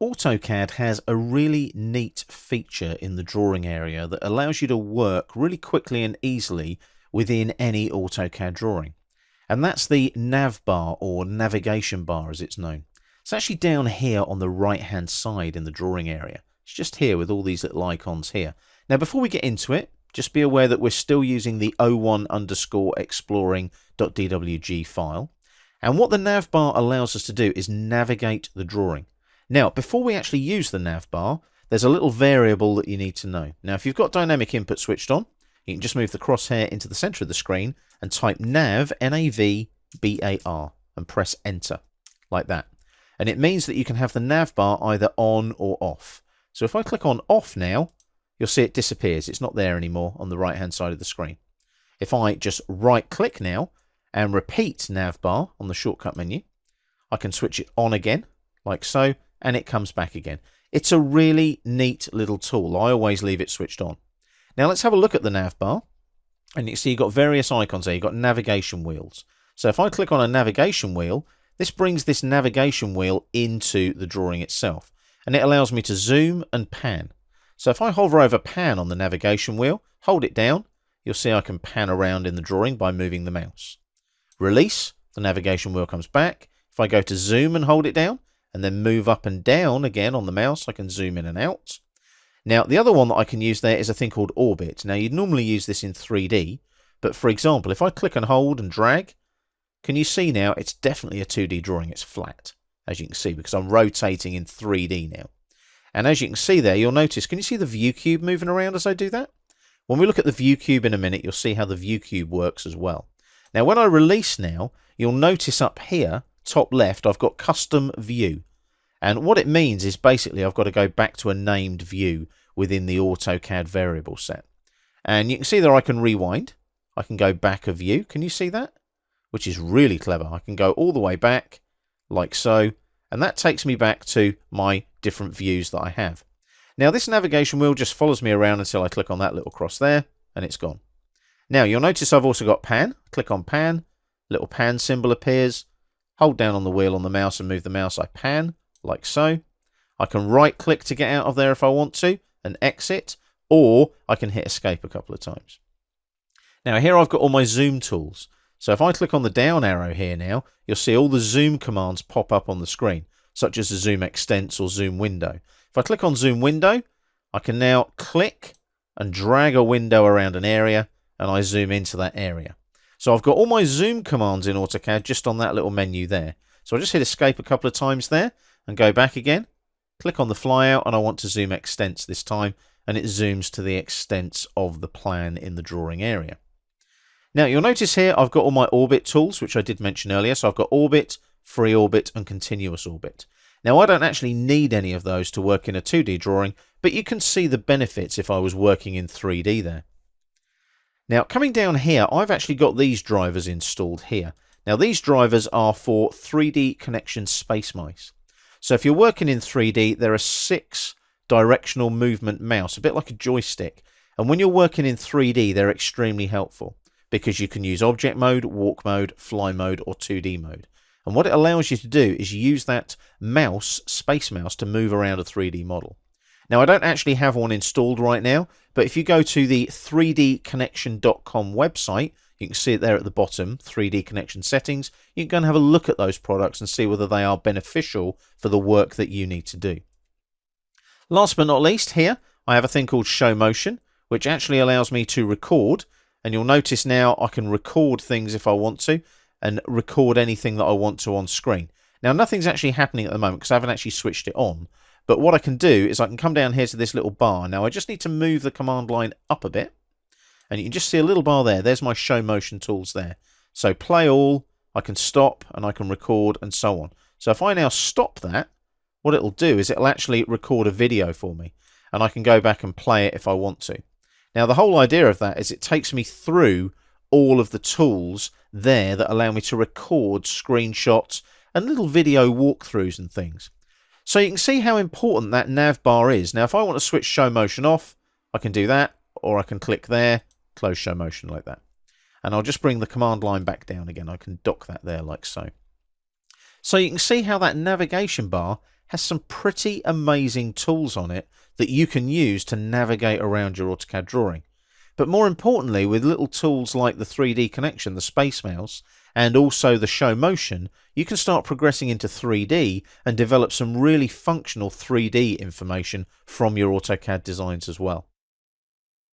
AutoCAD has a really neat feature in the drawing area that allows you to work really quickly and easily within any AutoCAD drawing. And that's the nav bar, or navigation bar as it's known. It's actually down here on the right hand side in the drawing area. It's just here with all these little icons here. Now before we get into it, just be aware that we're still using the o1_exploring.dwg file. And what the nav bar allows us to do is navigate the drawing. Now, before we actually use the nav bar, there's a little variable that you need to know. Now, if you've got dynamic input switched on, you can just move the crosshair into the center of the screen and type nav, N-A-V-B-A-R, and press enter, like that. And it means that you can have the nav bar either on or off. So if I click on off now, you'll see it disappears. It's not there anymore on the right-hand side of the screen. If I just right-click now and repeat nav bar on the shortcut menu, I can switch it on again, like so, and it comes back again. It's a really neat little tool. I always leave it switched on. Now let's have a look at the nav bar. And you see you've got various icons there. You've got navigation wheels. So if I click on a navigation wheel, this brings this navigation wheel into the drawing itself. And it allows me to zoom and pan. So if I hover over pan on the navigation wheel, hold it down, you'll see I can pan around in the drawing by moving the mouse. Release, the navigation wheel comes back. If I go to zoom and hold it down, and then move up and down again on the mouse, I can zoom in and out. Now, the other one that I can use there is a thing called Orbit. Now, you'd normally use this in 3D, but for example, if I click and hold and drag, can you see now it's definitely a 2D drawing. It's flat, as you can see, because I'm rotating in 3D now. And as you can see there, you'll notice, can you see the view cube moving around as I do that? When we look at the view cube in a minute, you'll see how the view cube works as well. Now, when I release now, you'll notice up here, top left, I've got custom view. And what it means is basically I've got to go back to a named view within the AutoCAD variable set. And you can see there I can rewind. I can go back a view. Can you see that? Which is really clever. I can go all the way back like so. And that takes me back to my different views that I have. Now this navigation wheel just follows me around until I click on that little cross there and it's gone. Now you'll notice I've also got pan. Click on pan. Little pan symbol appears. Hold down on the wheel on the mouse and move the mouse. I pan. Like so. I can right click to get out of there if I want to and exit, or I can hit escape a couple of times. Now here I've got all my zoom tools. So if I click on the down arrow here now, you'll see all the zoom commands pop up on the screen, such as the zoom extents or zoom window. If I click on zoom window, I can now click and drag a window around an area and I zoom into that area. So I've got all my zoom commands in AutoCAD just on that little menu there. So I just hit escape a couple of times there and go back again, click on the flyout, and I want to zoom extents this time, and it zooms to the extents of the plan in the drawing area. Now you'll notice here I've got all my orbit tools, which I did mention earlier. So I've got orbit, free orbit, and continuous orbit. Now I don't actually need any of those to work in a 2D drawing, but you can see the benefits if I was working in 3D there. Now coming down here, I've actually got these drivers installed here. Now these drivers are for 3D Connexion Space Mice. So if you're working in 3D, there are 6 directional movement mouse, a bit like a joystick. And when you're working in 3D, they're extremely helpful because you can use object mode, walk mode, fly mode, or 2D mode. And what it allows you to do is use that mouse, space mouse, to move around a 3D model. Now, I don't actually have one installed right now, but if you go to the 3dconnexion.com website, you can see it there at the bottom, 3D Connexion settings. You can go and have a look at those products and see whether they are beneficial for the work that you need to do. Last but not least, here I have a thing called Show Motion, which actually allows me to record. And you'll notice now I can record things if I want to, and record anything that I want to on screen. Now, nothing's actually happening at the moment because I haven't actually switched it on. But what I can do is I can come down here to this little bar. Now, I just need to move the command line up a bit. And you can just see a little bar there. There's my show motion tools there. So play all, I can stop, and I can record, and so on. So if I now stop that, what it'll do is it'll actually record a video for me. And I can go back and play it if I want to. Now the whole idea of that is it takes me through all of the tools there that allow me to record screenshots and little video walkthroughs and things. So you can see how important that nav bar is. Now if I want to switch show motion off, I can do that, or I can click there, close show motion like that. And I'll just bring the command line back down again. I can dock that there like so. So you can see how that navigation bar has some pretty amazing tools on it that you can use to navigate around your AutoCAD drawing. But more importantly, with little tools like the 3D connection, the Space Mouse, and also the Show Motion, you can start progressing into 3D and develop some really functional 3D information from your AutoCAD designs as well.